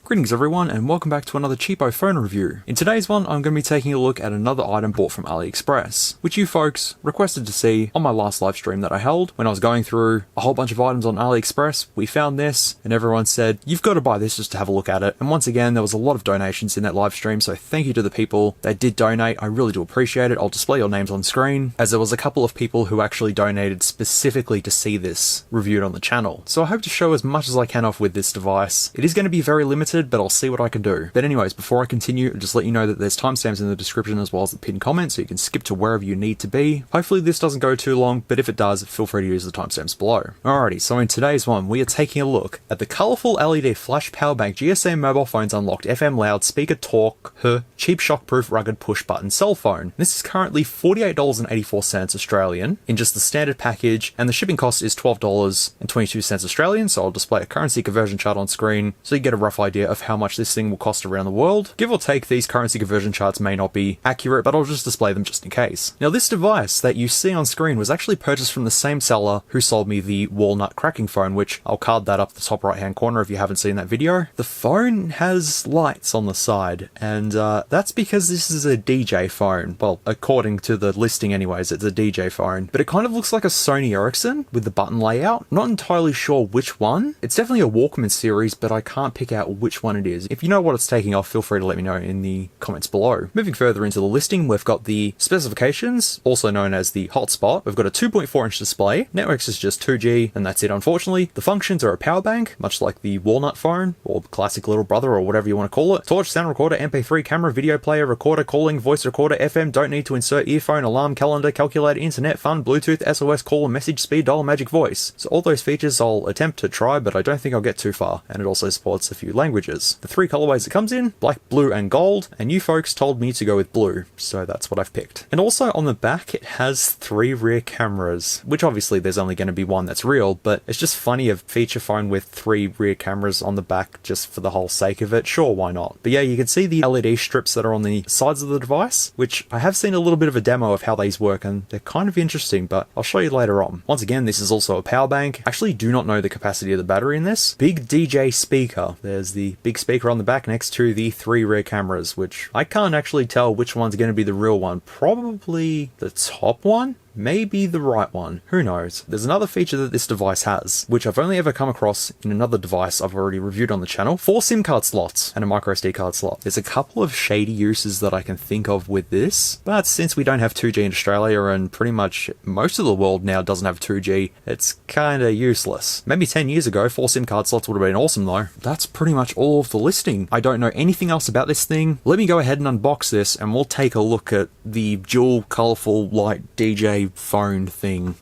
Greetings everyone and welcome back to another cheapo phone review. In today's one I'm going to be taking a look at another item bought from AliExpress, which you folks requested to see on my last live stream that I held. When I was going through a whole bunch of items on AliExpress, we found this and everyone said, you've got to buy this just to have a look at it. And once again, there was a lot of donations in that live stream, so thank you to the people that did donate. I really do appreciate it. I'll display your names on screen, as there was a couple of people who actually donated specifically to see this reviewed on the channel. So I hope to show as much as I can off with this device. It is going to be very limited, but I'll see what I can do. But anyways, before I continue, I'll just let you know that there's timestamps in the description as well as the pinned comment, so you can skip to wherever you need to be. Hopefully this doesn't go too long, but if it does, feel free to use the timestamps below. Alrighty, so in today's one, we are taking a look at the colourful LED flash Powerbank GSM mobile phones unlocked FM loudspeaker talk, cheap shockproof rugged push button cell phone. This is currently $48.84 Australian in just the standard package, and the shipping cost is $12.22 Australian, so I'll display a currency conversion chart on screen so you get a rough idea of how much this thing will cost around the world. Give or take, these currency conversion charts may not be accurate, but I'll just display them just in case. Now this device that you see on screen was actually purchased from the same seller who sold me the walnut cracking phone, which I'll card that up the top right hand corner if you haven't seen that video. The phone has lights on the side, and that's because this is a DJ phone. Well, according to the listing anyways, it's a DJ phone, but it kind of looks like a Sony Ericsson with the button layout. Not entirely sure which one. It's definitely a Walkman series, but I can't pick out which one it is. If you know what it's taking off, feel free to let me know in the comments below. Moving further into the listing, we've got the specifications, also known as the hotspot. We've got a 2.4-inch display. Networks is just 2G, and that's it unfortunately. The functions are a power bank, much like the walnut phone, or classic little brother, or whatever you want to call it. Torch, sound recorder, MP3, camera, video player, recorder, calling, voice recorder, FM, don't need to insert earphone, alarm, calendar, calculator, internet, fun, Bluetooth, SOS, call, and message, speed dial, magic voice. So all those features I'll attempt to try, but I don't think I'll get too far, and it also supports a few languages. The three colorways it comes in, black, blue, and gold, and you folks told me to go with blue, so that's what I've picked. And also on the back, it has 3 rear cameras, which obviously there's only going to be one that's real, but it's just funny a feature phone with 3 rear cameras on the back just for the whole sake of it. Sure, why not? But yeah, you can see the LED strips that are on the sides of the device, which I have seen a little bit of a demo of how these work, and they're kind of interesting, but I'll show you later on. Once again, this is also a power bank. I actually do not know the capacity of the battery in this. Big DJ speaker. There's the big speaker on the back next to the 3 rear cameras, which I can't actually tell which one's going to be the real one. Probably the top one? Maybe the right one. Who knows? There's another feature that this device has, which I've only ever come across in another device I've already reviewed on the channel. 4 SIM card slots and a microSD card slot. There's a couple of shady uses that I can think of with this, but since we don't have 2G in Australia and pretty much most of the world now doesn't have 2G, it's kinda useless. Maybe 10 years ago, 4 SIM card slots would have been awesome though. That's pretty much all of the listing. I don't know anything else about this thing. Let me go ahead and unbox this and we'll take a look at the dual colourful light DJ phone thing.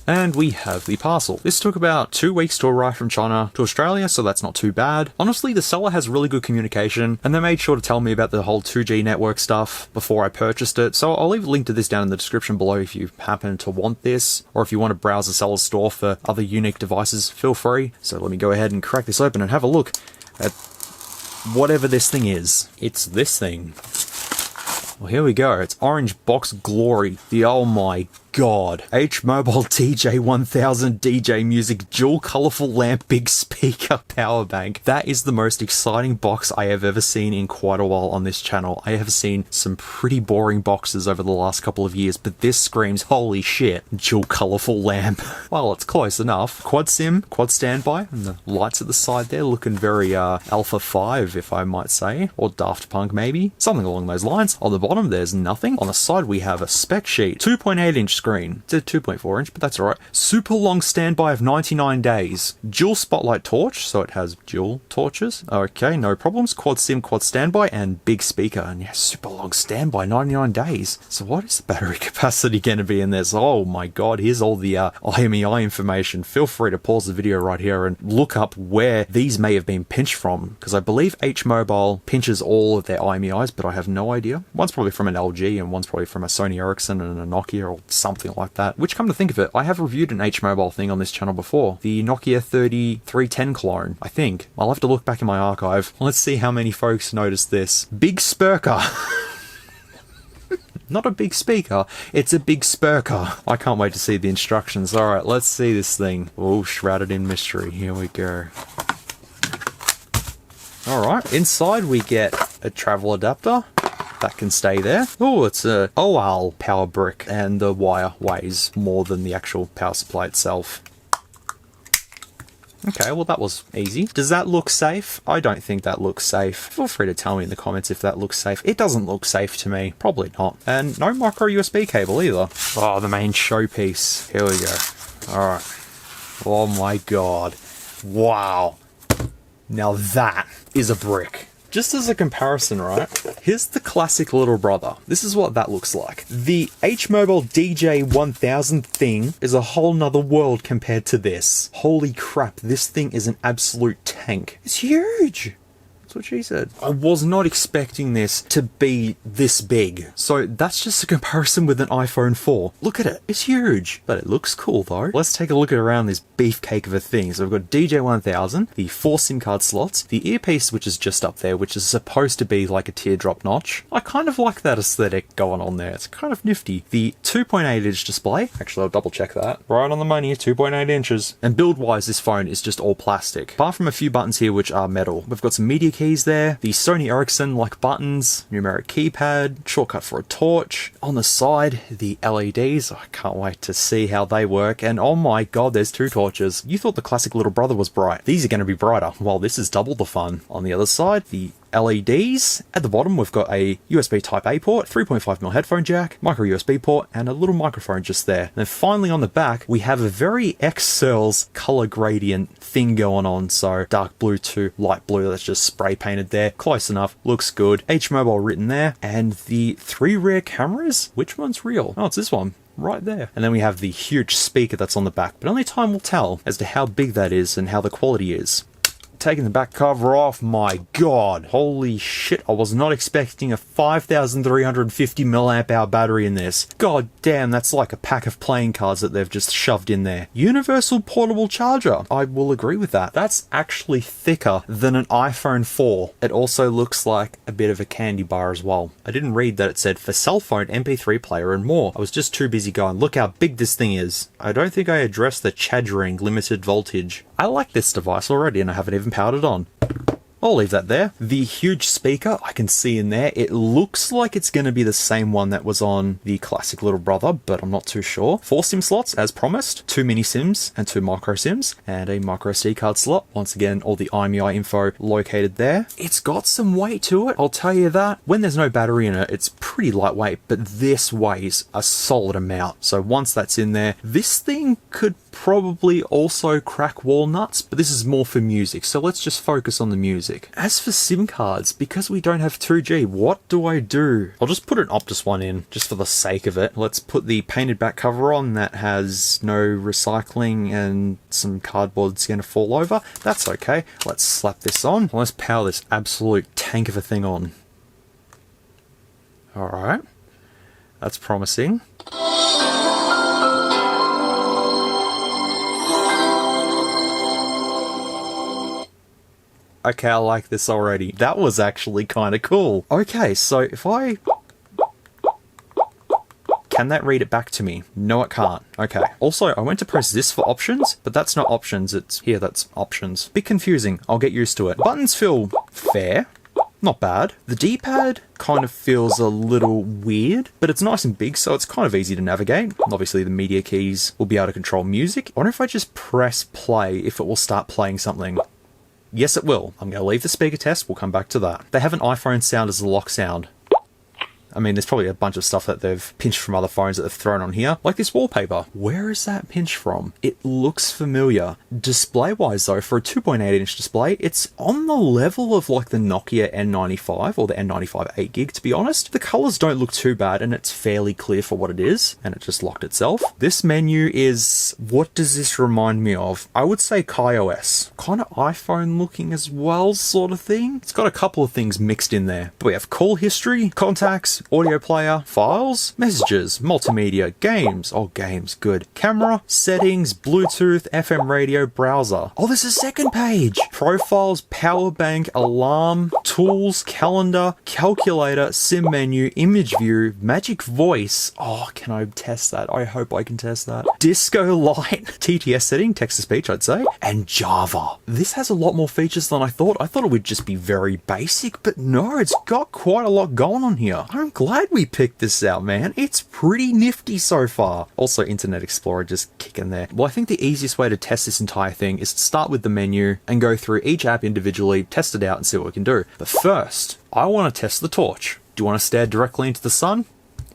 And we have the parcel. This took about 2 weeks to arrive from China to Australia, so that's not too bad. Honestly, the seller has really good communication, and they made sure to tell me about the whole 2G network stuff before I purchased it, so I'll leave a link to this down in the description below if you happen to want this, or if you want to browse the seller's store for other unique devices, feel free. So let me go ahead and crack this open and have a look at whatever this thing is. It's this thing. Well, here we go. It's Orange Box Glory. The oh my god. H-MOBILE DJ1000 DJ Music Dual Colourful Lamp Big Speaker Power Bank. That is the most exciting box I have ever seen in quite a while on this channel. I have seen some pretty boring boxes over the last couple of years, but this screams holy shit. Dual colourful lamp. Well, it's close enough. Quad SIM, quad standby, and the lights at the side there looking very Alpha 5 if I might say, or Daft Punk maybe. Something along those lines. On the bottom there's nothing. On the side we have a spec sheet. 2.8-inch screen. It's a 2.4-inch, but that's alright. Super long standby of 99 days. Dual spotlight torch, so it has dual torches. Okay, no problems. Quad SIM, quad standby, and big speaker. And yeah, super long standby, 99 days. So what is the battery capacity going to be in this? Oh my god, here's all the IMEI information. Feel free to pause the video right here and look up where these may have been pinched from, because I believe H-MOBILE pinches all of their IMEIs, but I have no idea. One's probably from an LG, and one's probably from a Sony Ericsson and a Nokia, or something like that. Which, come to think of it, I have reviewed an H-MOBILE thing on this channel before. The Nokia 3310 clone, I think. I'll have to look back in my archive. Let's see how many folks noticed this. Big Spurker. Not a big speaker, it's a big spurker. I can't wait to see the instructions. Alright, let's see this thing. Oh, shrouded in mystery. Here we go. Alright, inside we get a travel adapter. That can stay there. Oh, it's a OL power brick, and the wire weighs more than the actual power supply itself. Okay, well that was easy. Does that look safe? I don't think that looks safe. Feel free to tell me in the comments if that looks safe. It doesn't look safe to me. Probably not. And no micro USB cable either. Oh, the main showpiece. Here we go. Alright. Oh my god. Wow. Now that is a brick. Just as a comparison, right? Here's the classic little brother. This is what that looks like. The H-MOBILE DJ1000 thing is a whole nother world compared to this. Holy crap, this thing is an absolute tank. It's huge. That's what she said. I was not expecting this to be this big. So that's just a comparison with an iPhone 4. Look at it. It's huge. But it looks cool though. Let's take a look at around this beefcake of a thing. So we've got DJ1000, the 4 SIM card slots, the earpiece which is just up there, which is supposed to be like a teardrop notch. I kind of like that aesthetic going on there. It's kind of nifty. The 2.8 inch display. Actually, I'll double check that. Right on the money, 2.8 inches. And build wise, this phone is just all plastic. Apart from a few buttons here which are metal. We've got some media keys there, the Sony Ericsson like buttons, numeric keypad, shortcut for a torch. On the side, the LEDs. I can't wait to see how they work. And oh my god, there's 2 torches. You thought the classic little brother was bright. These are going to be brighter. Well, this is double the fun. On the other side, the LEDs. At the bottom, we've got a USB Type-A port, 3.5mm headphone jack, micro USB port, and a little microphone just there. And then finally on the back, we have a very X-Cells color gradient thing going on. So dark blue to light blue, that's just spray painted there. Close enough, looks good. H-Mobile written there. And the 3 rear cameras, which one's real? Oh, it's this one. Right there. And then we have the huge speaker that's on the back, but only time will tell as to how big that is and how the quality is. Taking the back cover off, my god, holy shit, I was not expecting a 5350 milliamp hour battery in this. God damn, that's like a pack of playing cards that they've just shoved in there. Universal portable charger, I will agree with that. That's actually thicker than an iPhone 4. It also looks like a bit of a candy bar as well. I didn't read that it said for cell phone, MP3 player and more. I was just too busy going, look how big this thing is. I don't think I addressed the chattering limited voltage. I like this device already and I haven't even powered it on. I'll leave that there. The huge speaker I can see in there, it looks like it's going to be the same one that was on the classic little brother, but I'm not too sure. 4 SIM slots as promised, 2 mini SIMs and 2 micro SIMs, and a micro SD card slot. Once again, all the IMEI info located there. It's got some weight to it, I'll tell you that. When there's no battery in it, it's pretty lightweight, but this weighs a solid amount. So once that's in there, this thing could probably also crack walnuts, but this is more for music, so let's just focus on the music. As for SIM cards, because we don't have 2G, what do I do? I'll just put an Optus one in, just for the sake of it. Let's put the painted back cover on that has no recycling and some cardboard's gonna fall over. That's okay. Let's slap this on. Let's power this absolute tank of a thing on. Alright. That's promising. Okay, I like this already. That was actually kind of cool. Okay, so if I... Can that read it back to me? No, it can't. Okay. Also, I went to press this for options, but that's not options. It's here, that's options. Bit confusing. I'll get used to it. Buttons feel fair. Not bad. The D-pad kind of feels a little weird, but it's nice and big, so it's kind of easy to navigate. Obviously, the media keys will be able to control music. I wonder if I just press play, if it will start playing something. Yes, it will. I'm going to leave the speaker test. We'll come back to that. They have an iPhone sound as a lock sound. I mean, there's probably a bunch of stuff that they've pinched from other phones that they've thrown on here, like this wallpaper. Where is that pinched from? It looks familiar. Display-wise, though, for a 2.8-inch display, it's on the level of like the Nokia N95 or the N95 8GB, to be honest. The colors don't look too bad, and it's fairly clear for what it is, and it just locked itself. This menu is... What does this remind me of? I would say KaiOS. Kind of iPhone-looking as well, sort of thing. It's got a couple of things mixed in there. But we have call history, contacts, Music, audio player, files, messages, multimedia, games, oh games, good, camera, settings, Bluetooth, FM radio, browser. Oh, there's a second page. Profiles, Powerbank, alarm, tools, calendar, calculator, sim menu, image view, magic voice. Oh, can I test that? I hope I can test that. Disco light, TTS setting, text to speech I'd say, and Java. This has a lot more features than I thought. I thought it would just be very basic, but no, it's got quite a lot going on here. I'm glad we picked this out, man. It's pretty nifty so far. Also, Internet Explorer just kicking there. Well, I think the easiest way to test this entire thing is to start with the menu and go through each app individually, test it out and see what we can do. But first, I want to test the torch. Do you want to stare directly into the sun?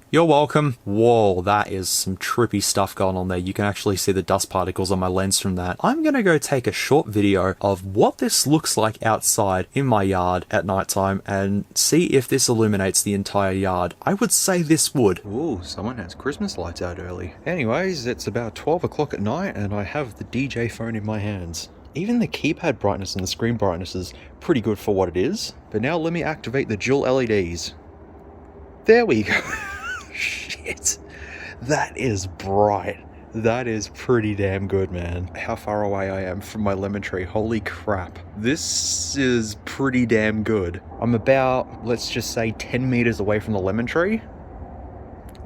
You're welcome. Whoa, that is some trippy stuff going on there. You can actually see the dust particles on my lens from that. I'm gonna go take a short video of what this looks like outside in my yard at nighttime and see if this illuminates the entire yard. I would say this would. Ooh, someone has Christmas lights out early. Anyways, it's about 12 o'clock at night and I have the DJ phone in my hands. Even the keypad brightness and the screen brightness is pretty good for what it is. But now let me activate the dual LEDs. There we go. Shit, that is bright. That is pretty damn good, man. How far away I am from my lemon tree, holy crap. This is pretty damn good. I'm about, let's just say 10 meters away from the lemon tree.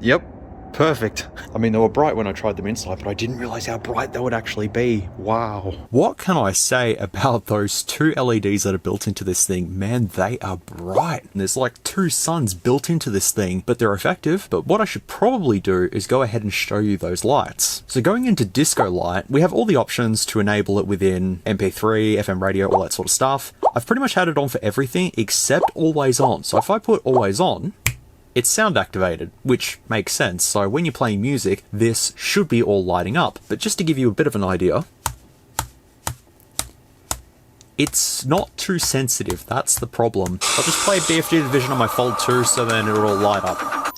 Yep. Perfect. I mean, they were bright when I tried them inside, but I didn't realize how bright they would actually be. Wow. What can I say about those two LEDs that are built into this thing? Man, they are bright. And there's like two suns built into this thing, but they're effective. But what I should probably do is go ahead and show you those lights. So going into disco light, we have all the options to enable it within MP3, FM radio, all that sort of stuff. I've pretty much had it on for everything except always on. So if I put always on, it's sound activated, which makes sense, so when you're playing music, this should be all lighting up. But just to give you a bit of an idea, it's not too sensitive, that's the problem. I'll just play BFG Division on my Fold 2 so then it'll all light up.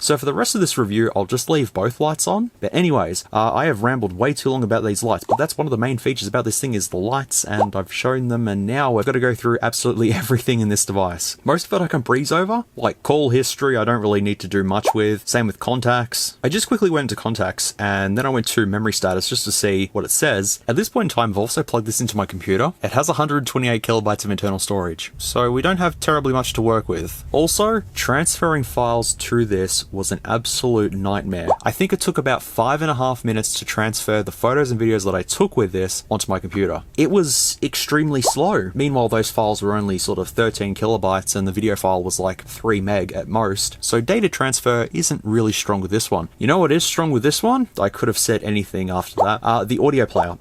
So for the rest of this review, I'll just leave both lights on. But anyways, I have rambled way too long about these lights, but that's one of the main features about this thing is the lights, and I've shown them, and now I've got to go through absolutely everything in this device. Most of it I can breeze over, like call history I don't really need to do much with, same with contacts. I just quickly went into contacts, and then I went to memory status just to see what it says. At this point in time, I've also plugged this into my computer. It has 128 kilobytes of internal storage, so we don't have terribly much to work with. Also, transferring files to this was an absolute nightmare. I think it took about 5.5 minutes to transfer the photos and videos that I took with this onto my computer. It was extremely slow. Meanwhile, those files were only sort of 13 kilobytes and the video file was like 3 meg at most. So data transfer isn't really strong with this one. You know what is strong with this one? I could have said anything after that. The audio player.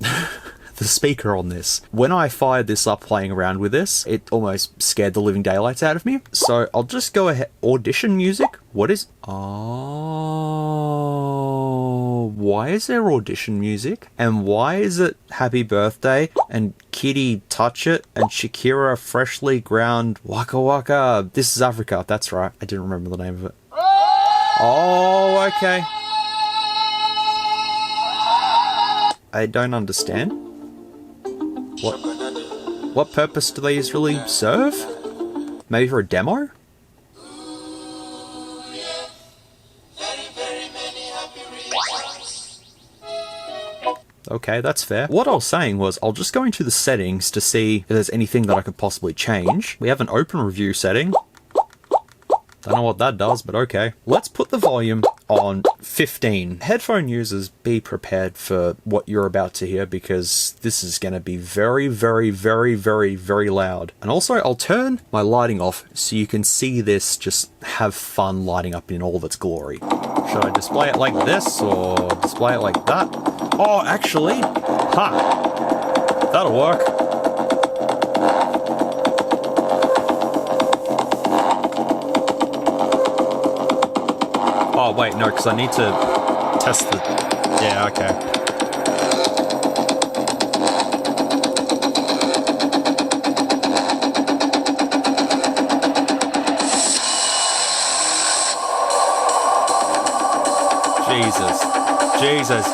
The speaker on this. When I fired this up playing around with this, it almost scared the living daylights out of me. So I'll just go ahead. Audition music? What is... Oh... Why is there audition music? And why is it Happy Birthday and Kitty Touch It and Shakira Freshly Ground Waka Waka? This is Africa. That's right. I didn't remember the name of it. Oh, okay. I don't understand. What purpose do they usually serve? Maybe for a demo? Okay, that's fair. What I was saying was, I'll just go into the settings to see if there's anything that I could possibly change. We have an open review setting. Don't know what that does, but okay. Let's put the volume on 15. Headphone users, be prepared for what you're about to hear because this is going to be very, very, very, very, very loud. And also, I'll turn my lighting off so you can see this just have fun lighting up in all of its glory. Should I display it like this or display it like that? Oh, actually, that'll work. Oh, wait, no, because I need to test the... Yeah, okay. Jesus.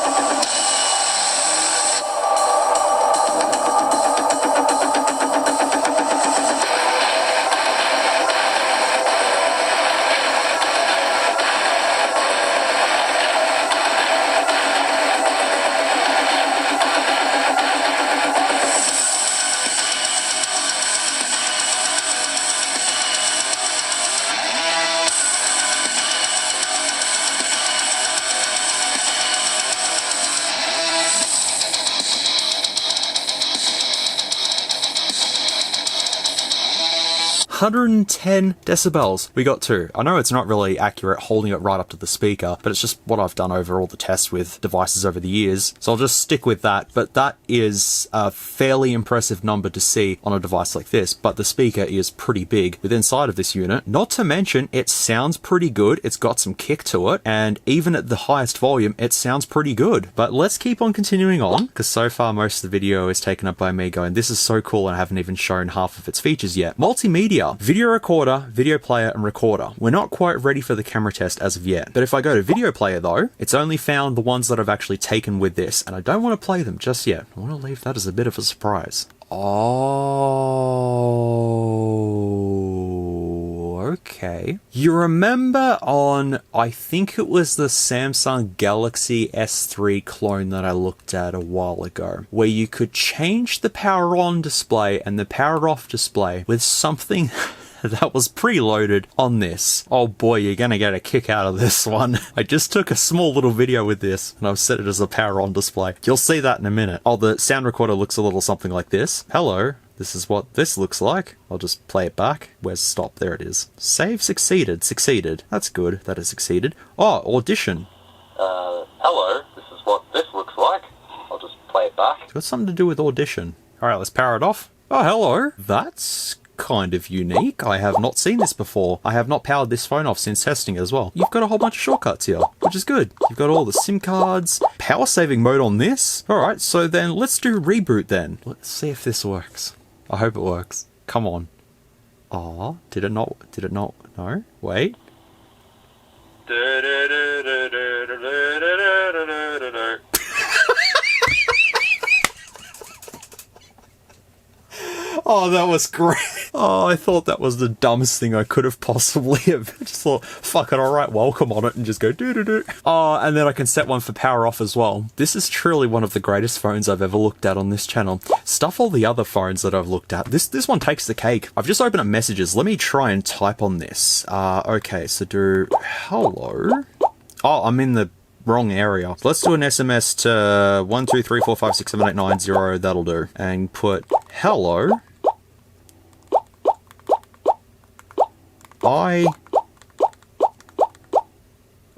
...110 decibels we got to. I know it's not really accurate holding it right up to the speaker, but it's just what I've done over all the tests with devices over the years, so I'll just stick with that. But that is a fairly impressive number to see on a device like this, but the speaker is pretty big with inside of this unit. Not to mention, it sounds pretty good, it's got some kick to it, and even at the highest volume, it sounds pretty good. But let's keep on continuing on, because so far most of the video is taken up by me going, this is so cool, and I haven't even shown half of its features yet. Multimedia. Video recorder, video player, and recorder. We're not quite ready for the camera test as of yet, but if I go to video player though, it's only found the ones that I've actually taken with this, and I don't want to play them just yet. I want to leave that as a bit of a surprise. Oh, okay. You remember on, I think it was the Samsung Galaxy S3 clone that I looked at a while ago, where you could change the power on display and the power off display with something that was preloaded on this. Oh boy, you're gonna get a kick out of this one. I just took a small little video with this and I've set it as a power on display. You'll see that in a minute. Oh, the sound recorder looks a little something like this. Hello, this is what this looks like. I'll just play it back. Where's stop? There it is. Save succeeded. Succeeded. That's good. That has succeeded. Oh, audition. Hello, this is what this looks like. I'll just play it back. It's got something to do with audition. Alright, let's power it off. Oh, hello. That's kind of unique. I have not seen this before. I have not powered this phone off since testing it as well. You've got a whole bunch of shortcuts here, which is good. You've got all the SIM cards, power saving mode on this. Alright, so then let's do reboot then. Let's see if this works. I hope it works. Come on. Aw, did it not? No? Wait. Oh, that was great. Oh, I thought that was the dumbest thing I could have possibly have. Just thought, fuck it, alright, welcome on it, and just go doo-doo-doo. Oh, and then I can set one for power off as well. This is truly one of the greatest phones I've ever looked at on this channel. Stuff all the other phones that I've looked at. This one takes the cake. I've just opened up messages. Let me try and type on this. Okay, so do hello. Oh, I'm in the wrong area. Let's do an SMS to 12345678990. That'll do. And put hello. I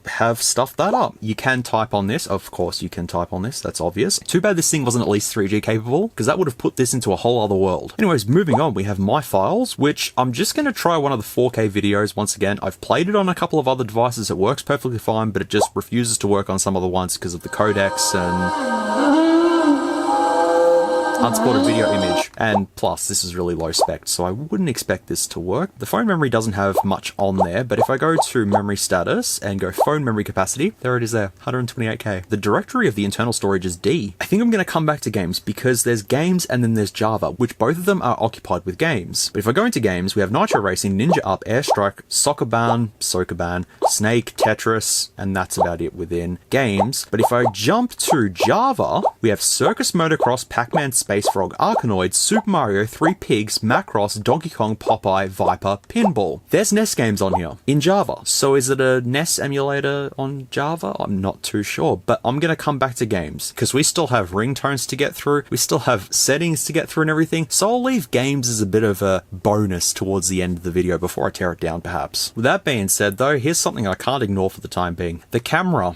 have stuffed that up. You can type on this. Of course you can type on this. That's obvious. Too bad this thing wasn't at least 3G capable, because that would have put this into a whole other world. Anyways, moving on, we have my files, which I'm just going to try one of the 4K videos once again. I've played it on a couple of other devices. It works perfectly fine, but it just refuses to work on some other ones because of the codecs and unsupported video image. And plus, this is really low spec, so I wouldn't expect this to work. The phone memory doesn't have much on there, but if I go to memory status and go phone memory capacity, there it is there, 128K. The directory of the internal storage is D. I think I'm going to come back to games because there's games and then there's Java, which both of them are occupied with games. But if I go into games, we have Nitro Racing, Ninja Up, Airstrike, Sokoban, Snake, Tetris, and that's about it within games. But if I jump to Java, we have Circus Motocross, Pac-Man, Space Frog, Arkanoid, Super Mario, Three Pigs, Macross, Donkey Kong, Popeye, Viper, Pinball. There's NES games on here in Java. So is it a NES emulator on Java? I'm not too sure, but I'm going to come back to games because we still have ringtones to get through. We still have settings to get through and everything. So I'll leave games as a bit of a bonus towards the end of the video before I tear it down perhaps. With that being said though, here's something I can't ignore for the time being. The camera.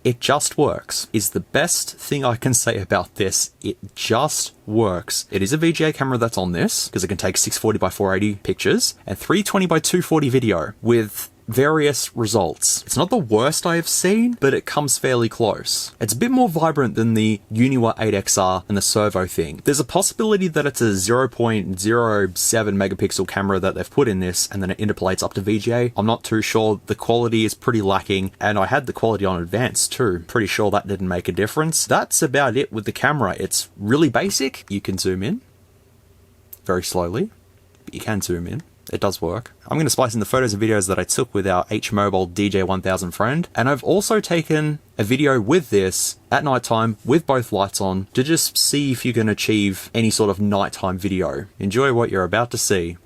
It just works, is the best thing I can say about this. It just works. It is a VGA camera that's on this, because it can take 640 by 480 pictures, and 320 by 240 video, with various results. It's not the worst I have seen, but it comes fairly close. It's a bit more vibrant than the Uniwa 8XR and the servo thing. There's a possibility that it's a 0.07 megapixel camera that they've put in this, and then it interpolates up to VGA. I'm not too sure. The quality is pretty lacking, and I had the quality on advanced too. Pretty sure that didn't make a difference. That's about it with the camera. It's really basic. You can zoom in very slowly, but you can zoom in. It does work. I'm going to splice in the photos and videos that I took with our H-MOBILE DJ1000 friend, and I've also taken a video with this at nighttime with both lights on to just see if you can achieve any sort of nighttime video. Enjoy what you're about to see.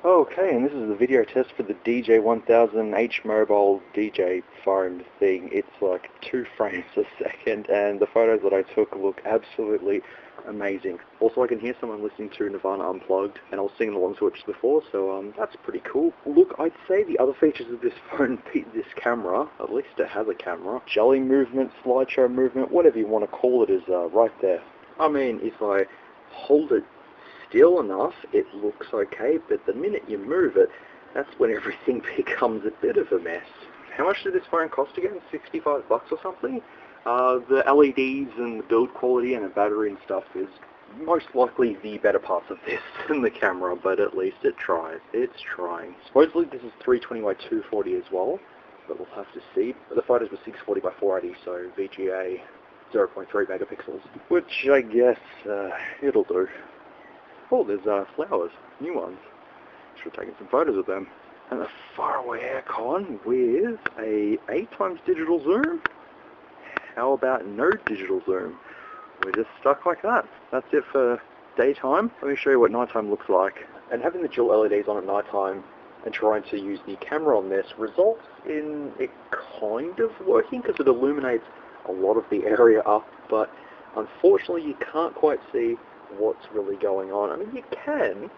Okay, and this is the video test for the DJ1000 H-MOBILE DJ phone thing. It's like 2 frames a second, and the photos that I took look absolutely amazing. Also, I can hear someone listening to Nirvana Unplugged, and I was singing along to it just before, so that's pretty cool. Look, I'd say the other features of this phone beat this camera. At least it has a camera. Jelly movement, slideshow movement, whatever you want to call it, is right there. I mean, if I hold it still enough, it looks okay, but the minute you move it, that's when everything becomes a bit of a mess. How much did this phone cost again? $65 or something? The LEDs and the build quality and the battery and stuff is most likely the better parts of this than the camera, but at least it tries. It's trying. Supposedly this is 320 by 240 as well, but we'll have to see. But the photos were 640 by 480, so VGA 0.3 megapixels, which I guess it'll do. Oh, there's flowers, new ones. Should have taken some photos of them. And a faraway aircon with a 8x digital zoom. How about no digital zoom? We're just stuck like that. That's it for daytime. Let me show you what nighttime looks like. And having the dual LEDs on at nighttime and trying to use the camera on this results in it kind of working, because it illuminates a lot of the area up, but unfortunately you can't quite see what's really going on. I mean, you can,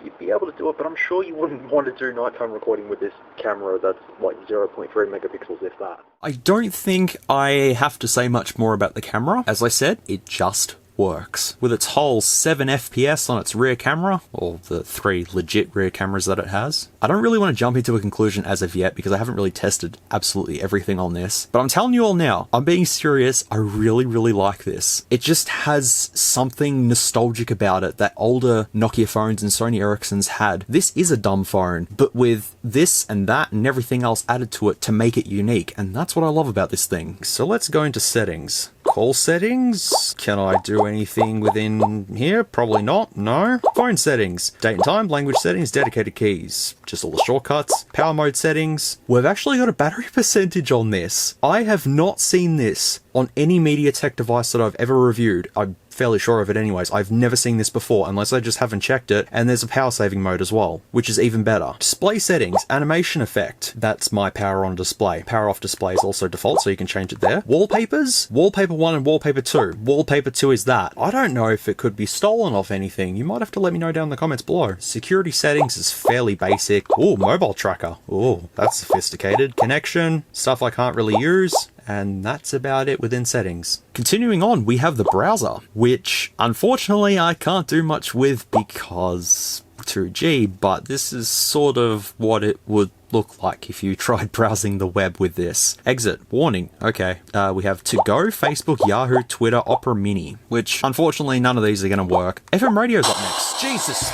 you'd be able to do it, but I'm sure you wouldn't want to do nighttime recording with this camera that's like 0.3 megapixels, if that. I don't think I have to say much more about the camera. As I said, it just works. With its whole 7 FPS on its rear camera, or the 3 legit rear cameras that it has. I don't really want to jump into a conclusion as of yet because I haven't really tested absolutely everything on this, but I'm telling you all now, I'm being serious, I really, really like this. It just has something nostalgic about it that older Nokia phones and Sony Ericssons had. This is a dumb phone, but with this and that and everything else added to it to make it unique, and that's what I love about this thing. So let's go into settings. Call settings. Can I do anything within here? Probably not. No. Phone settings. Date and time, language settings, dedicated keys. Just all the shortcuts. Power mode settings. We've actually got a battery percentage on this. I have not seen this on any MediaTek device that I've ever reviewed. I'm fairly sure of it anyways. I've never seen this before unless I just haven't checked it, and there's a power saving mode as well, which is even better. Display settings, animation effect. That's my power on display. Power off display is also default, so you can change it there. Wallpapers, wallpaper 1 and wallpaper 2. Wallpaper 2 is that. I don't know if it could be stolen off anything. You might have to let me know down in the comments below. Security settings is fairly basic. Oh, mobile tracker. Oh, that's sophisticated. Connection, stuff I can't really use. And that's about it within settings. Continuing on, we have the browser, which unfortunately I can't do much with because 2G, but this is sort of what it would look like if you tried browsing the web with this. Exit, warning, okay. We have To Go, Facebook, Yahoo, Twitter, Opera Mini, which unfortunately none of these are gonna work. FM radio's up next. Jesus!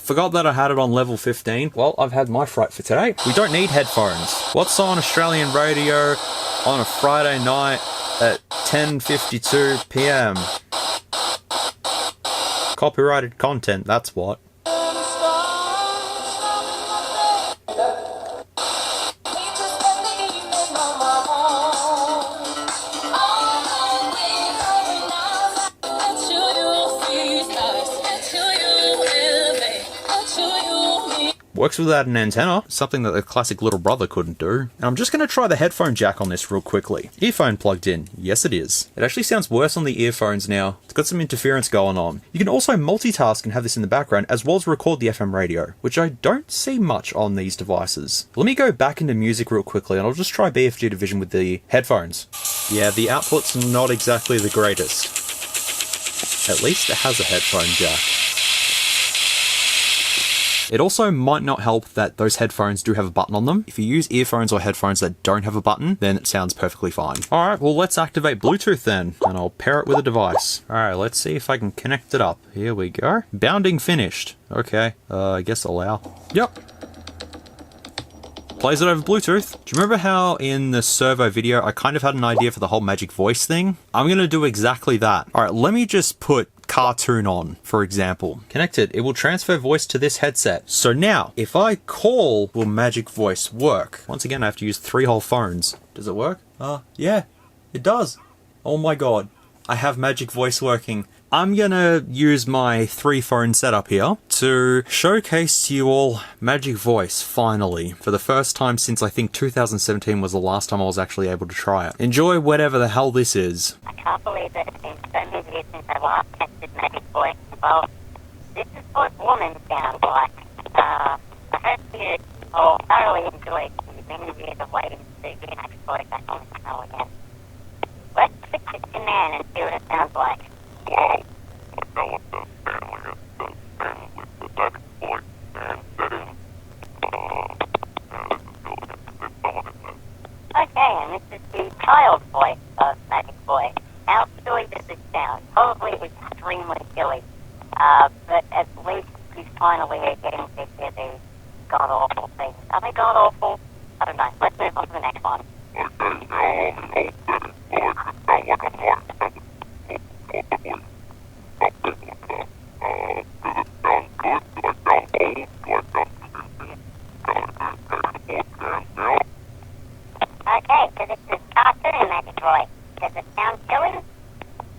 forgot that I had it on level 15. Well, I've had my fright for today. We don't need headphones. What's on Australian radio on a Friday night at 10:52 p.m? Copyrighted content, that's what. Works without an antenna, something that the classic little brother couldn't do. And I'm just going to try the headphone jack on this real quickly. Earphone plugged in. Yes, it is. It actually sounds worse on the earphones now. It's got some interference going on. You can also multitask and have this in the background, as well as record the FM radio, which I don't see much on these devices. Let me go back into music real quickly, and I'll just try BFG Division with the headphones. Yeah, the output's not exactly the greatest. At least it has a headphone jack. It also might not help that those headphones do have a button on them. If you use earphones or headphones that don't have a button, then it sounds perfectly fine. Alright, well let's activate Bluetooth then, and I'll pair it with a device. Alright, let's see if I can connect it up. Here we go. Bounding finished. Okay, I guess allow. Yep. Plays it over Bluetooth. Do you remember how in the servo video I kind of had an idea for the whole magic voice thing? I'm gonna do exactly that. Alright, let me just put cartoon on, for example. Connected, it will transfer voice to this headset. So now, if I call, will magic voice work? Once again, I have to use 3 whole phones. Does it work? Yeah, it does. Oh my god, I have magic voice working. I'm gonna use my 3 phone setup here to showcase to you all magic voice, finally. For the first time since I think 2017 was the last time I was actually able to try it. Enjoy whatever the hell this is. I can't believe that it's been so many years since I last tested magic voice. Well, this is what woman sounds like. I hope you all thoroughly enjoyed the many years of waiting to get magic voice back on the channel again. Let's switch it to man and see what it sounds like. Wow, develop the family of the family with the magic voice and setting. This is really a good thought, isn't it? Okay, and this is the child voice of magic voice. How silly does this sound? Probably extremely silly. But at least he's finally getting to hear these god-awful things. Are they god-awful? I don't know. Let's move on to the next one. Okay, now on the old setting voice, it sounds like a heart method. Possibly. Not this one, does it sound good? Do I sound old? Do I sound stupid? Can I sound now? Okay, so this is cartoon magic voice. Does it sound silly?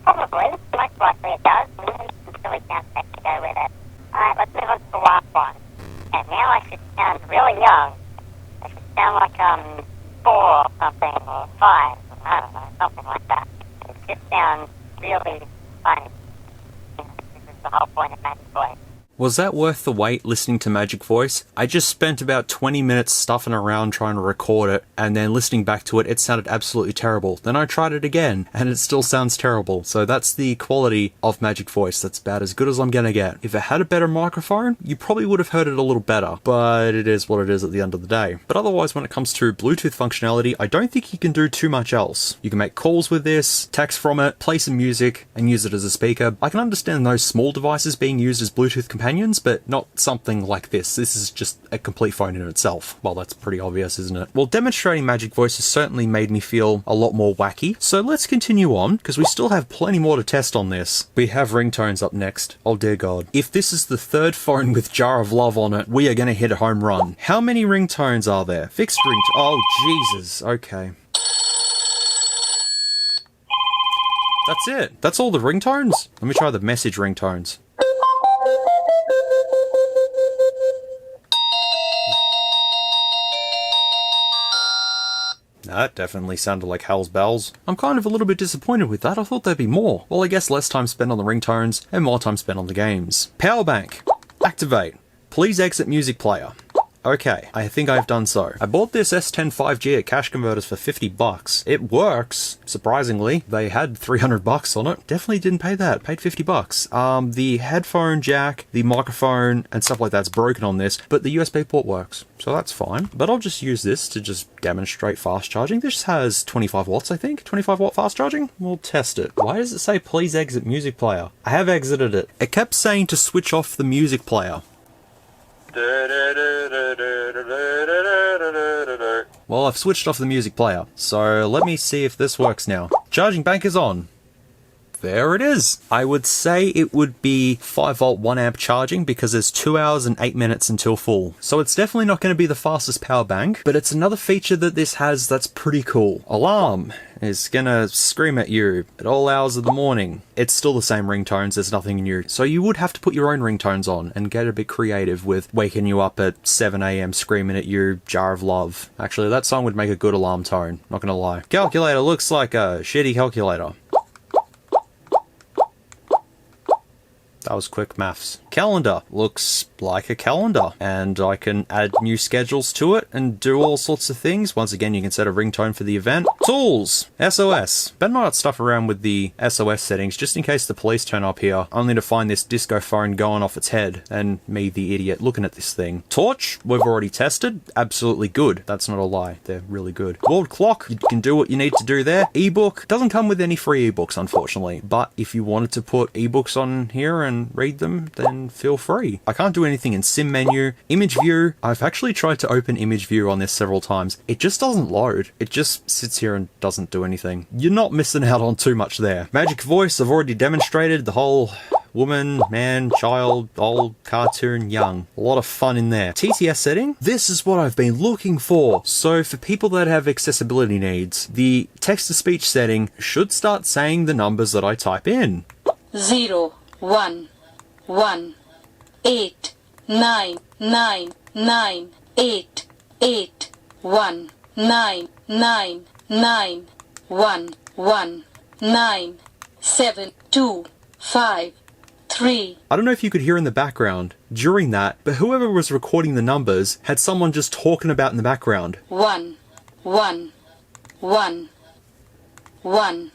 Probably. Most likely it does. We need some silly sound effects to go with it. Alright, let's move on to the last one. And now I should sound really young. I should sound like 4 or something, or 5. I don't know, something like that. It just sounds really funny. This is the whole point of magic voice. Was that worth the wait listening to Magic Voice? I just spent about 20 minutes stuffing around trying to record it, and then listening back to it, it sounded absolutely terrible. Then I tried it again, and it still sounds terrible. So that's the quality of Magic Voice. That's about as good as I'm gonna get. If it had a better microphone, you probably would have heard it a little better, but it is what it is at the end of the day. But otherwise, when it comes to Bluetooth functionality, I don't think you can do too much else. You can make calls with this, text from it, play some music, and use it as a speaker. I can understand those small devices being used as Bluetooth companions, but not something like this. This is just a complete phone in itself. Well, that's pretty obvious, isn't it? Well, demonstrating Magic Voice has certainly made me feel a lot more wacky. So let's continue on, because we still have plenty more to test on this. We have Ringtones up next. Oh dear God. If this is the 3rd phone with Jar of Love on it, we are going to hit a home run. How many ringtones are there? Fixed ringtone. Oh, Jesus. Okay. That's it. That's all the ringtones? Let me try the message ringtones. That definitely sounded like Hell's Bells. I'm kind of a little bit disappointed with that. I thought there'd be more. Well, I guess less time spent on the ringtones and more time spent on the games. Powerbank. Activate. Please exit music player. Okay, I think I've done so. I bought this S10 5G at Cash Converters for 50 bucks. It works, surprisingly. They had 300 bucks on it. Definitely didn't pay that. Paid 50 bucks. The headphone jack, the microphone, and stuff like that's broken on this, but the USB port works, so that's fine. But I'll just use this to just demonstrate fast charging. This has 25 watts, I think. 25 watt fast charging? We'll test it. Why does it say please exit music player? I have exited it. It kept saying to switch off the music player. Well, I've switched off the music player, so let me see if this works now. Charging bank is on. There it is. I would say it would be 5 volt 1 amp charging because there's 2 hours and 8 minutes until full. So it's definitely not going to be the fastest power bank, but it's another feature that this has that's pretty cool. Alarm is gonna scream at you at all hours of the morning. It's still the same ringtones, there's nothing new. So you would have to put your own ringtones on and get a bit creative with waking you up at 7 AM screaming at you, Jar of Love. Actually, that song would make a good alarm tone, not gonna lie. Calculator looks like a shitty calculator. That was quick maths. Calendar looks like a calendar, and I can add new schedules to it and do all sorts of things. Once again, you can set a ringtone for the event. Tools, SOS. Better not stuff around with the SOS settings just in case the police turn up here, only to find this disco phone going off its head and me, the idiot, looking at this thing. Torch, we've already tested. Absolutely good. That's not a lie. They're really good. World clock, you can do what you need to do there. Ebook, doesn't come with any free ebooks, unfortunately, but if you wanted to put ebooks on here and read them, then feel free. I can't do anything in sim menu. Image view, I've actually tried to open image view on this several times. It just doesn't load. It just sits here and doesn't do anything. You're not missing out on too much there. Magic voice, I've already demonstrated the whole woman, man, child, old, cartoon, young. A lot of fun in there. TTS setting, this is what I've been looking for. So for people that have accessibility needs, the text-to-speech setting should start saying the numbers that I type in. 0, 1, 1, 8, 9, 9, 9, 8, 8, 1, 9, 9, 9, 1, 1, 9, 7, 2, 5, 3. I don't know if you could hear in the background during that, but whoever was recording the numbers had someone just talking about in the background. 1, 1, 1, 1.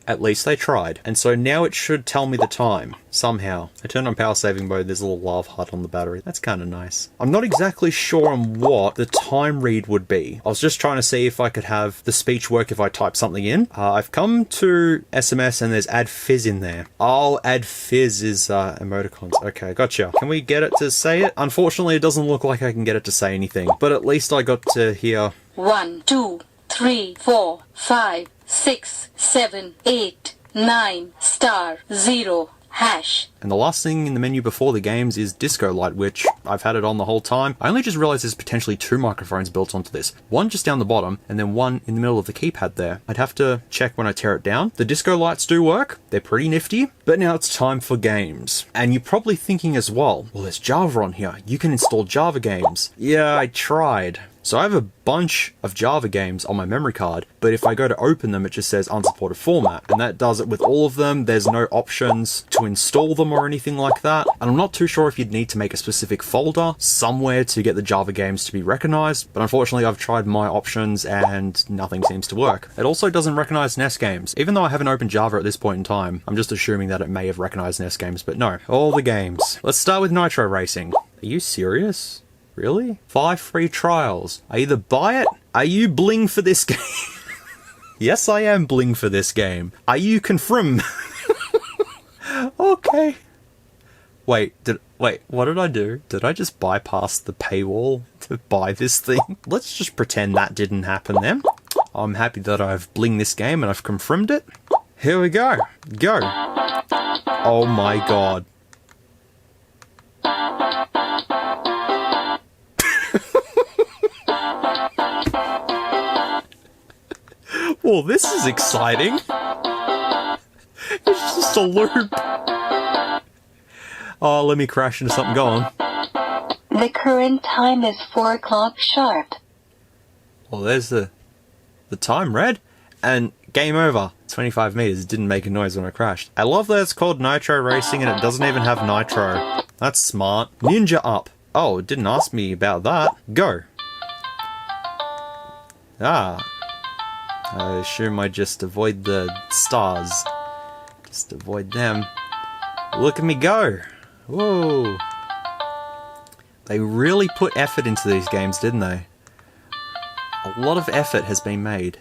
At least they tried. And so now it should tell me the time, somehow. I turned on power saving mode, there's a little love heart on the battery. That's kind of nice. I'm not exactly sure on what the time read would be. I was just trying to see if I could have the speech work if I type something in. I've come to SMS and there's add fizz in there. Oh, add fizz is emoticons. Okay, gotcha. Can we get it to say it? Unfortunately, it doesn't look like I can get it to say anything, but at least I got to hear 1, 2, 3, 4, 5, 6, 7, 8, 9, star, 0, hash. And the last thing in the menu before the games is disco light, which I've had it on the whole time. I only just realized there's potentially 2 microphones built onto this. One just down the bottom, and then one in the middle of the keypad there. I'd have to check when I tear it down. The disco lights do work. They're pretty nifty. But now it's time for games. And you're probably thinking as well, there's Java on here. You can install Java games. Yeah, I tried. So I have a bunch of Java games on my memory card, but if I go to open them, it just says unsupported format, and that does it with all of them. There's no options to install them or anything like that, and I'm not too sure if you'd need to make a specific folder somewhere to get the Java games to be recognized, but unfortunately I've tried my options and nothing seems to work. It also doesn't recognize NES games. Even though I haven't opened Java at this point in time, I'm just assuming that it may have recognized NES games, but no. All the games. Let's start with Nitro Racing. Are you serious? Really? 5 free trials. I either buy it. Are you bling for this game? Yes, I am bling for this game. Are you confirm? Okay. Wait, what did I do? Did I just bypass the paywall to buy this thing? Let's just pretend that didn't happen then. I'm happy that I've blinged this game and I've confirmed it. Here we go. Go. Oh my god. Well, this is exciting. It's just a loop. Oh, let me crash into something. Go on. The current time is 4 o'clock sharp. Well, there's the time read. And game over. 25 meters. It didn't make a noise when I crashed. I love that it's called Nitro Racing and it doesn't even have nitro. That's smart. Ninja up. Oh, it didn't ask me about that. Go. Ah. I assume I just avoid the stars. Just avoid them. Look at me go! Whoa! They really put effort into these games, didn't they? A lot of effort has been made.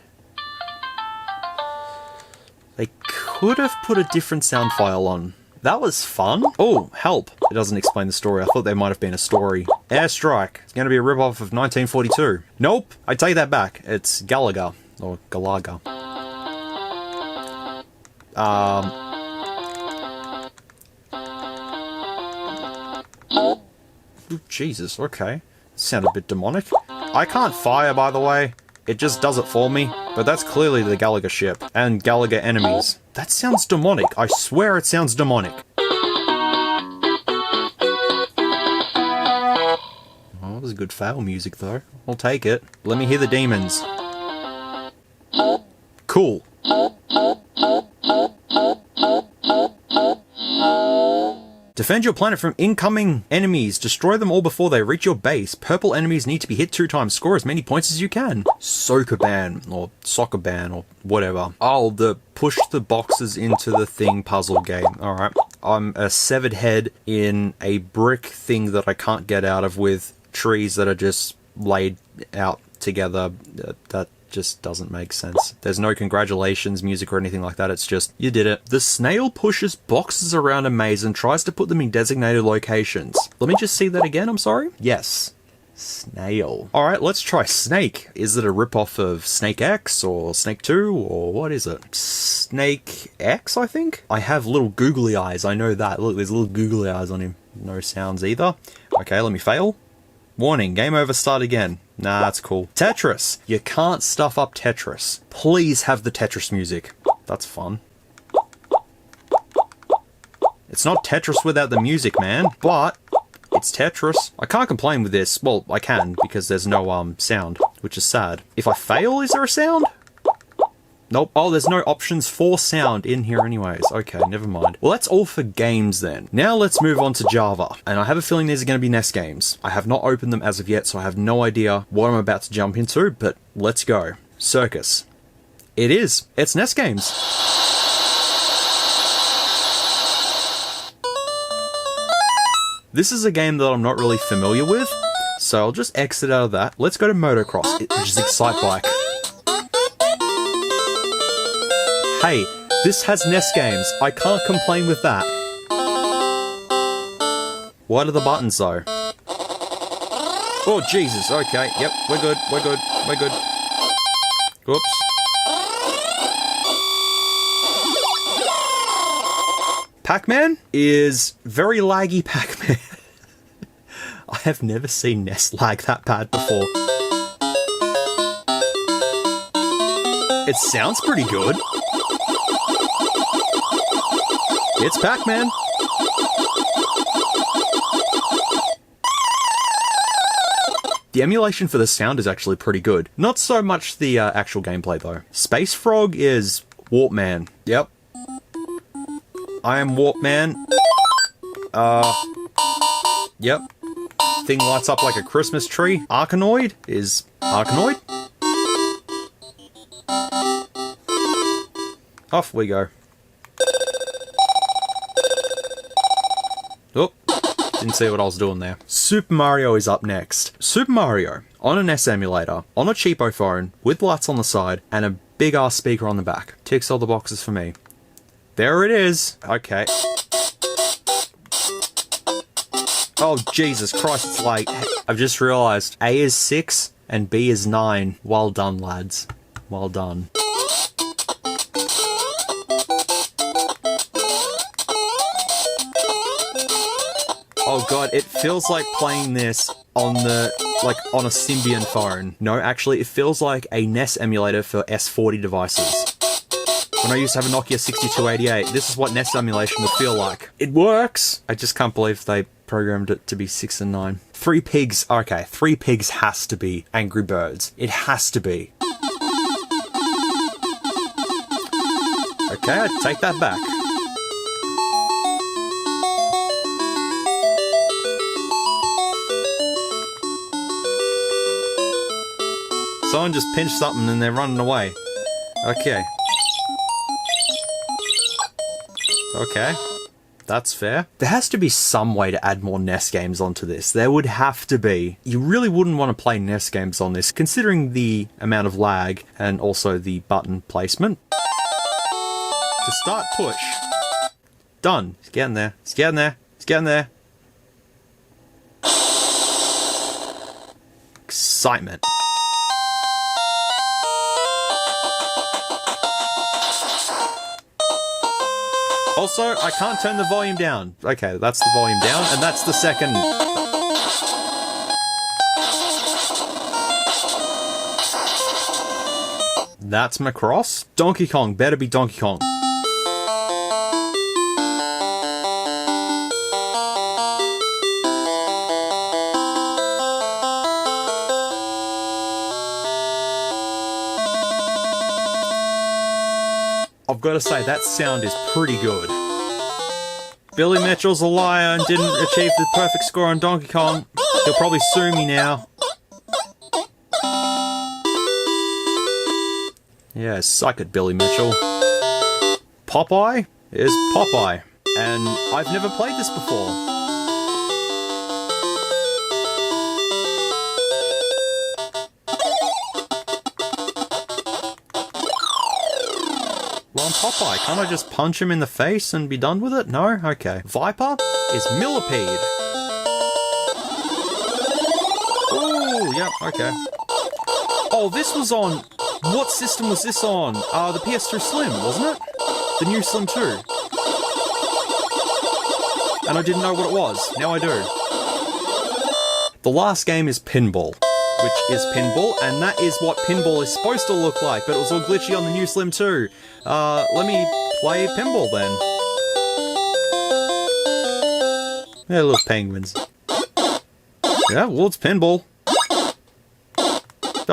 They could have put a different sound file on. That was fun. Oh, help. It doesn't explain the story. I thought there might have been a story. Airstrike. It's going to be a rip-off of 1942. Nope. I take that back. It's Gallagher. Or Galaga. Oh, Jesus, okay. Sounded a bit demonic. I can't fire, by the way. It just does it for me. But that's clearly the Gallagher ship. And Gallagher enemies. That sounds demonic. I swear it sounds demonic. Oh, that was good fail music, though. I'll take it. Let me hear the demons. Cool. Defend your planet from incoming enemies. Destroy them all before they reach your base. Purple enemies need to be hit 2 times. Score as many points as you can. Sokoban, or Soccerban, or whatever. Oh, the push the boxes into the thing puzzle game. Alright. I'm a severed head in a brick thing that I can't get out of with trees that are just laid out together. That just doesn't make sense. There's no congratulations music or anything like that. It's just, you did it. The snail pushes boxes around a maze and tries to put them in designated locations. Let me just see that again, I'm sorry. Yes. Snail. Alright, let's try Snake. Is it a rip-off of Snake X or Snake 2 or what is it? Snake X, I think? I have little googly eyes, I know that. Look, there's little googly eyes on him. No sounds either. Okay, let me fail. Warning, game over, start again. Nah, that's cool. Tetris. You can't stuff up Tetris. Please have the Tetris music. That's fun. It's not Tetris without the music, man, but it's Tetris. I can't complain with this. Well, I can, because there's no sound, which is sad. If I fail, is there a sound? Nope. Oh, there's no options for sound in here anyways. Okay, never mind. Well, that's all for games then. Now let's move on to Java. And I have a feeling these are going to be NES games. I have not opened them as of yet, so I have no idea what I'm about to jump into, but let's go. Circus. It is. It's NES games. This is a game that I'm not really familiar with, so I'll just exit out of that. Let's go to Motocross, which is Excitebike. Hey, this has NES games. I can't complain with that. What are the buttons, though? Oh, Jesus. Okay. Yep. We're good. We're good. We're good. Oops. Pac-Man is very laggy Pac-Man. I have never seen NES lag that bad before. It sounds pretty good. It's Pac-Man. The emulation for the sound is actually pretty good. Not so much the actual gameplay though. Space Frog is Warp Man. Yep. I am Warp Man. Yep. Thing lights up like a Christmas tree. Arkanoid is Arkanoid. Off we go. Oh, didn't see what I was doing there. Super Mario is up next. Super Mario, on an NES emulator, on a cheapo phone, with lights on the side, and a big ass speaker on the back. Ticks all the boxes for me. There it is. Okay. Oh, Jesus Christ, it's late. I've just realised A is 6 and B is 9. Well done, lads. Well done. Oh god, it feels like playing this on the, on a Symbian phone. No, actually, it feels like a NES emulator for S40 devices. When I used to have a Nokia 6288, this is what NES emulation would feel like. It works! I just can't believe they programmed it to be 6 and 9. 3 Pigs, okay, 3 Pigs has to be Angry Birds. It has to be. Okay, I take that back. Someone just pinched something and they're running away. Okay. Okay. That's fair. There has to be some way to add more NES games onto this. There would have to be. You really wouldn't want to play NES games on this, considering the amount of lag and also the button placement. To start, push. Done. It's getting there. It's getting there. It's getting there. Excitement. Also, I can't turn the volume down. Okay, that's the volume down, and that's the second. That's Macross. Donkey Kong. Better be Donkey Kong. I've got to say, that sound is pretty good. Billy Mitchell's a liar and didn't achieve the perfect score on Donkey Kong. He'll probably sue me now. Yeah, suck it, Billy Mitchell. Popeye is Popeye. And I've never played this before. Well, I'm Popeye. Can't I just punch him in the face and be done with it? No? Okay. Viper is Millipede. Ooh, yep, okay. Oh, this was on... What system was this on? The PS2 Slim, wasn't it? The new Slim 2. And I didn't know what it was. Now I do. The last game is Pinball, which is pinball, and that is what pinball is supposed to look like, but it was all glitchy on the new Slim 2. Let me play pinball then. Yeah, little penguins. Yeah, well, it's pinball.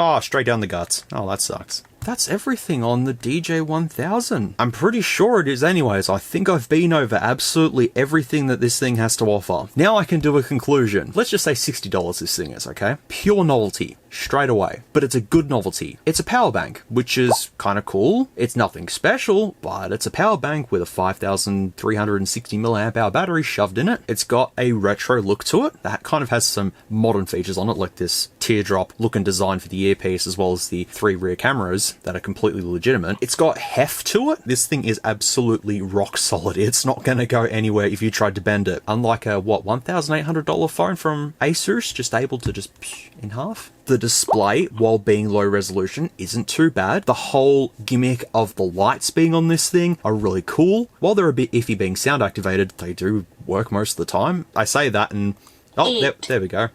Oh, straight down the guts. Oh, that sucks. That's everything on the DJ1000. I'm pretty sure it is anyways. I think I've been over absolutely everything that this thing has to offer. Now I can do a conclusion. Let's just say $60 this thing is, okay? Pure novelty. Straight away. But it's a good novelty. It's a power bank, which is kind of cool. It's nothing special, but it's a power bank with a 5,360 milliamp hour battery shoved in it. It's got a retro look to it that kind of has some modern features on it, like this teardrop look and design for the earpiece, as well as the 3 rear cameras that are completely legitimate. It's got heft to it. This thing is absolutely rock solid. It's not going to go anywhere if you tried to bend it. Unlike a, what, $1,800 phone from Asus, just able to just in half. The display, while being low resolution, isn't too bad. The whole gimmick of the lights being on this thing are really cool. While they're a bit iffy being sound activated, they do work most of the time. I say that and... Oh, there we go.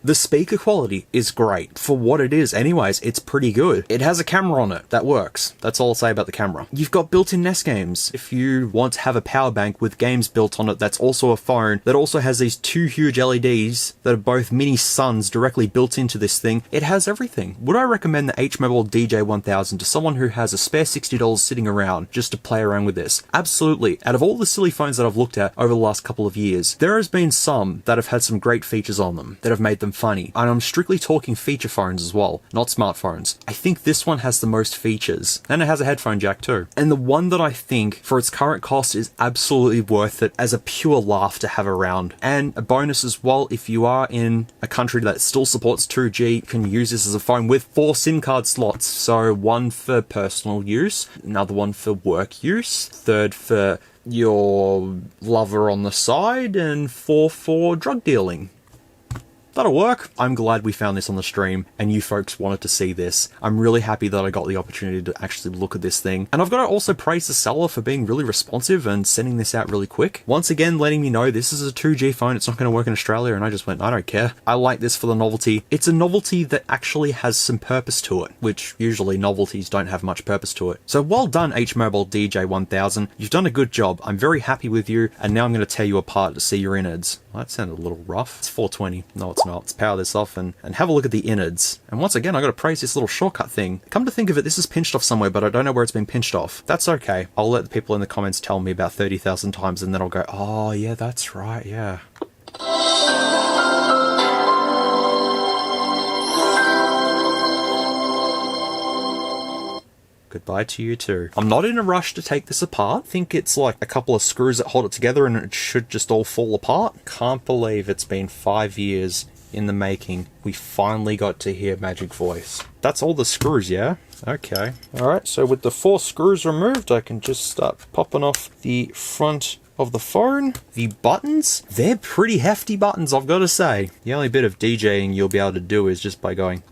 The speaker quality is great. For what it is anyways, it's pretty good. It has a camera on it that works. That's all I'll say about the camera. You've got built-in Nest games. If you want to have a power bank with games built on it that's also a phone, that also has these 2 huge LEDs that are both mini suns directly built into this thing, it has everything. Would I recommend the H-MOBILE DJ1000 to someone who has a spare $60 sitting around just to play around with this? Absolutely. Out of all the silly phones that I've looked at over the last couple of years, there has been some that have had some great features on them, that have made them funny. And I'm strictly talking feature phones as well, not smartphones. I think this one has the most features. And it has a headphone jack too. And the one that I think, for its current cost, is absolutely worth it as a pure laugh to have around. And a bonus as well, if you are in a country that still supports 2G, you can use this as a phone with 4 SIM card slots. So 1 for personal use, another one for work use, 3rd for your lover on the side, and 4 for drug dealing. That'll work. I'm glad we found this on the stream and you folks wanted to see this. I'm really happy that I got the opportunity to actually look at this thing. And I've got to also praise the seller for being really responsive and sending this out really quick. Once again, letting me know this is a 2G phone, it's not going to work in Australia, and I just went, I don't care. I like this for the novelty. It's a novelty that actually has some purpose to it, which usually novelties don't have much purpose to it. So well done, H-MOBILE DJ1000. You've done a good job. I'm very happy with you, and now I'm going to tear you apart to see your innards. Well, that sounded a little rough. It's 420. No, it's not. Let's power this off and have a look at the innards. And once again, I got to praise this little shortcut thing. Come to think of it, this is pinched off somewhere, but I don't know where it's been pinched off. That's okay. I'll let the people in the comments tell me about 30,000 times, and then I'll go, oh yeah, that's right, yeah. Goodbye to you too. I'm not in a rush to take this apart. I think it's like a couple of screws that hold it together and it should just all fall apart. Can't believe it's been 5 years in the making. We finally got to hear Magic Voice. That's all the screws, yeah? Okay. Alright, so with the 4 screws removed, I can just start popping off the front of the phone. The buttons, they're pretty hefty buttons, I've got to say. The only bit of DJing you'll be able to do is just by going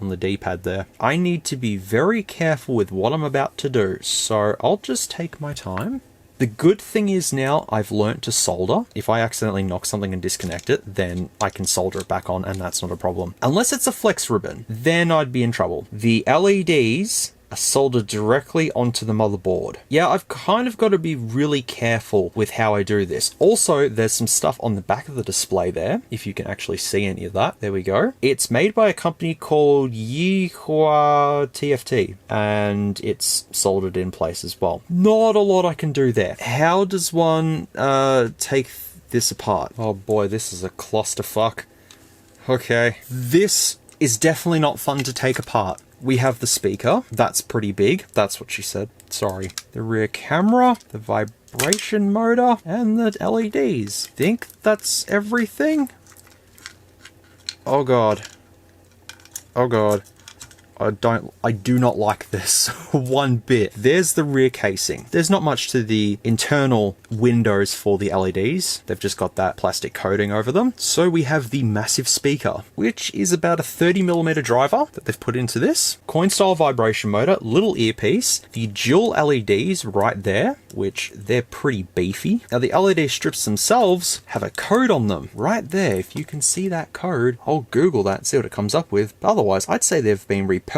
on the D-pad there. I need to be very careful with what I'm about to do, so I'll just take my time. The good thing is now I've learnt to solder. If I accidentally knock something and disconnect it, then I can solder it back on and that's not a problem. Unless it's a flex ribbon, then I'd be in trouble. The LEDs are soldered directly onto the motherboard. Yeah, I've kind of got to be really careful with how I do this. Also, there's some stuff on the back of the display there, if you can actually see any of that. There we go. It's made by a company called Yihua TFT, and it's soldered in place as well. Not a lot I can do there. How does one take this apart? Oh boy, this is a clusterfuck. Okay. This is definitely not fun to take apart. We have the speaker, that's pretty big, that's what she said, sorry. The rear camera, the vibration motor, and the LEDs. Think that's everything? Oh god. Oh god. I do not like this one bit. There's the rear casing. There's not much to the internal windows for the LEDs. They've just got that plastic coating over them. So we have the massive speaker, which is about a 30mm driver that they've put into this. Coin style vibration motor, little earpiece, the dual LEDs right there, which they're pretty beefy. Now the LED strips themselves have a code on them right there. If you can see that code, I'll Google that and see what it comes up with. But otherwise, I'd say they've been repurposed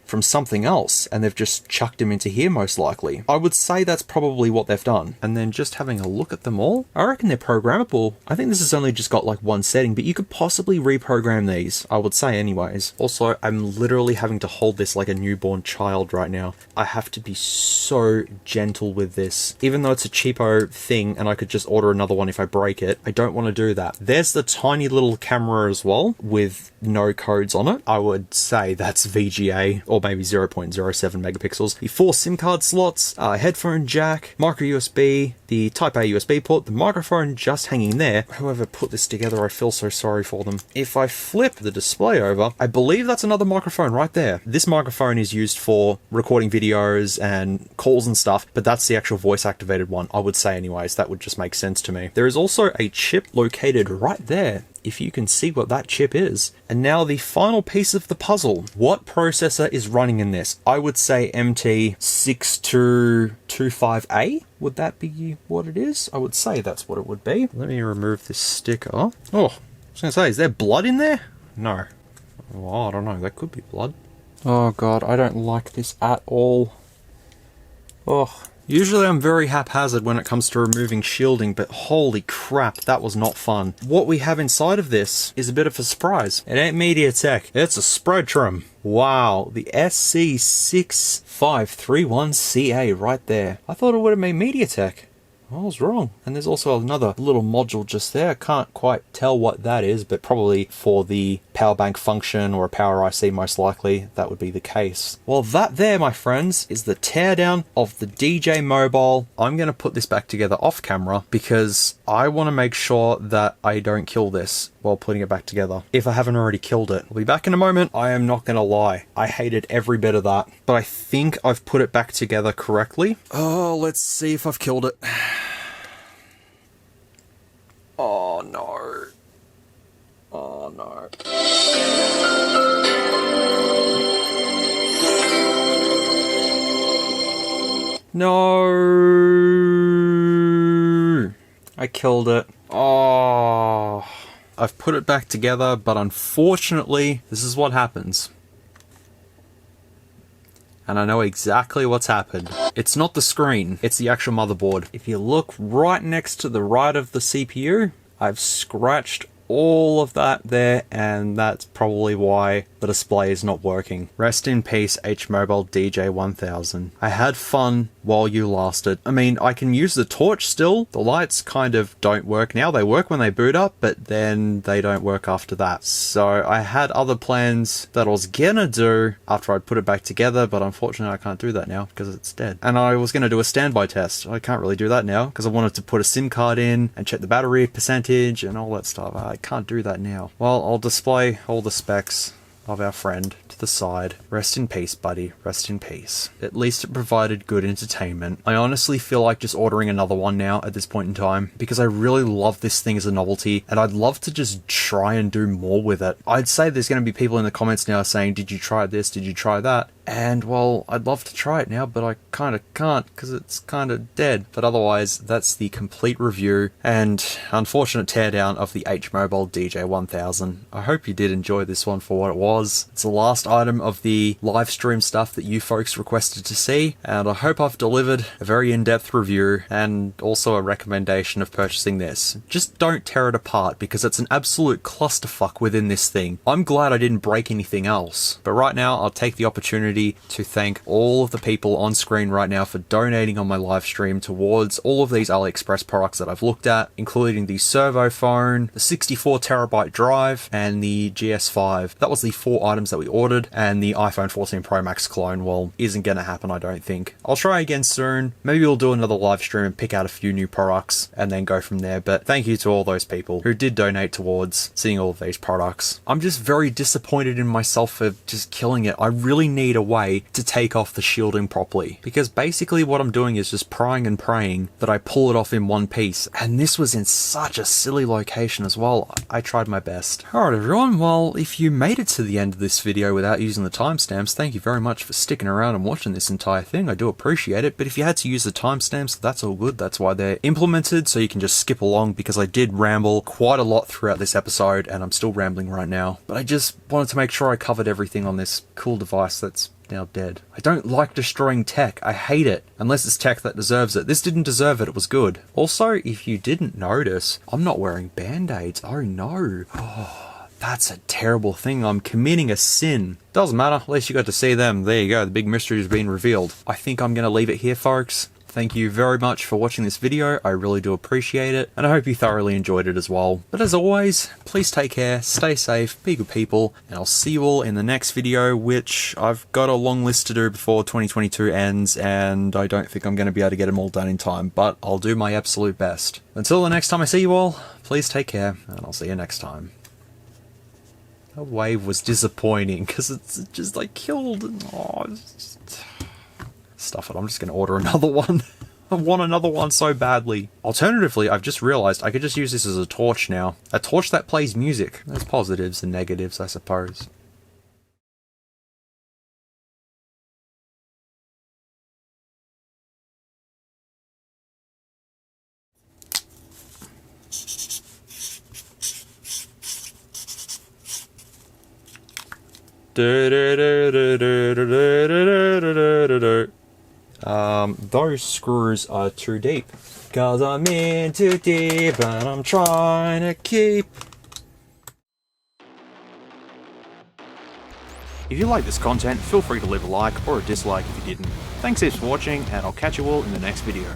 from something else and they've just chucked them into here most likely. I would say that's probably what they've done. And then just having a look at them all, I reckon they're programmable. I think this has only just got like one setting, but you could possibly reprogram these, I would say anyways. Also, I'm literally having to hold this like a newborn child right now. I have to be so gentle with this. Even though it's a cheapo thing and I could just order another one if I break it, I don't want to do that. There's the tiny little camera as well with no codes on it. I would say that's VGA or maybe 0.07 megapixels. The 4 SIM card slots, headphone jack, micro USB, the Type A USB port, the microphone just hanging there. Whoever put this together, I feel so sorry for them. If I flip the display over, I believe that's another microphone right there. This microphone is used for recording videos and calls and stuff, but that's the actual voice activated one, I would say anyways. That would just make sense to me. There is also a chip located right there, if you can see what that chip is. And now the final piece of the puzzle. What processor is running in this? I would say MT6225A. Would that be what it is? I would say that's what it would be. Let me remove this sticker. Oh, I was gonna say, is there blood in there? No. Well, I don't know, that could be blood. Oh god, I don't like this at all. Oh. Usually I'm very haphazard when it comes to removing shielding, but holy crap, that was not fun. What we have inside of this is a bit of a surprise. It ain't MediaTek, it's a Spectrum. Wow, the SC6531CA right there. I thought it would have been MediaTek. I was wrong. And there's also another little module just there. I can't quite tell what that is, but probably for the Powerbank function or a power IC most likely, that would be the case. Well, that there, my friends, is the teardown of the DJ Mobile. I'm going to put this back together off camera because I want to make sure that I don't kill this while putting it back together, if I haven't already killed it. I'll be back in a moment. I am not going to lie. I hated every bit of that, but I think I've put it back together correctly. Oh, let's see if I've killed it. Oh no. Oh no. No. I killed it. Oh. I've put it back together, but unfortunately, this is what happens. And I know exactly what's happened. It's not the screen, it's the actual motherboard. If you look right next to the right of the CPU, I've scratched all of that there, and that's probably why the display is not working. Rest in peace, H-MOBILE DJ1000. I had fun while you lasted. I mean, I can use the torch still. The lights kind of don't work now. They work when they boot up, but then they don't work after that. So I had other plans that I was gonna do after I put it back together, but unfortunately I can't do that now because it's dead. And I was gonna do a standby test. I can't really do that now because I wanted to put a SIM card in and check the battery percentage and all that stuff. I can't do that now. Well, I'll display all the specs of our friend to the side. Rest in peace, buddy. Rest in peace. At least it provided good entertainment. I honestly feel like just ordering another one now at this point in time because I really love this thing as a novelty and I'd love to just try and do more with it. I'd say there's going to be people in the comments now saying, did you try this? Did you try that? And well, I'd love to try it now, but I kind of can't because it's kind of dead. But otherwise, that's the complete review and unfortunate teardown of the H-MOBILE DJ1000. I hope you did enjoy this one for what it was. It's the last item of the live stream stuff that you folks requested to see, and I hope I've delivered a very in-depth review and also a recommendation of purchasing this. Just don't tear it apart because it's an absolute clusterfuck within this thing. I'm glad I didn't break anything else. But right now, I'll take the opportunity to thank all of the people on screen right now for donating on my live stream towards all of these AliExpress products that I've looked at, including the servo phone, the 64TB drive, and the GS5. That was the 4 items that we ordered, and the iPhone 14 Pro Max clone, well, isn't gonna happen, I don't think. I'll try again soon. Maybe we'll do another live stream and pick out a few new products and then go from there, but thank you to all those people who did donate towards seeing all of these products. I'm just very disappointed in myself for just killing it. I really need a way to take off the shielding properly, because basically what I'm doing is just prying and praying that I pull it off in one piece, and this was in such a silly location as well. I tried my best. Alright everyone, well, if you made it to the end of this video without using the timestamps, thank you very much for sticking around and watching this entire thing. I do appreciate it, but if you had to use the timestamps, that's all good. That's why they're implemented, so you can just skip along, because I did ramble quite a lot throughout this episode, and I'm still rambling right now. But I just wanted to make sure I covered everything on this cool device that's now dead. I don't like destroying tech. I hate it. Unless it's tech that deserves it. This didn't deserve it. It was good. Also, if you didn't notice, I'm not wearing band-aids. Oh no. Oh, that's a terrible thing. I'm committing a sin. Doesn't matter. At least you got to see them. There you go. The big mystery has been revealed. I think I'm going to leave it here, folks. Thank you very much for watching this video. I really do appreciate it, and I hope you thoroughly enjoyed it as well. But as always, please take care, stay safe, be good people, and I'll see you all in the next video, which I've got a long list to do before 2022 ends, and I don't think I'm going to be able to get them all done in time, but I'll do my absolute best. Until the next time I see you all, please take care, and I'll see you next time. That wave was disappointing, because it's just like killed. Oh, it's just... Stuff it, I'm just going to order another one. I want another one so badly. Alternatively, I've just realized I could just use this as a torch now. A torch that plays music. There's positives and negatives, I suppose. Those screws are too deep. 'Cause I'm in too deep and I'm trying to keep. If you like this content, feel free to leave a like or a dislike if you didn't. Thanks heaps for watching, and I'll catch you all in the next video.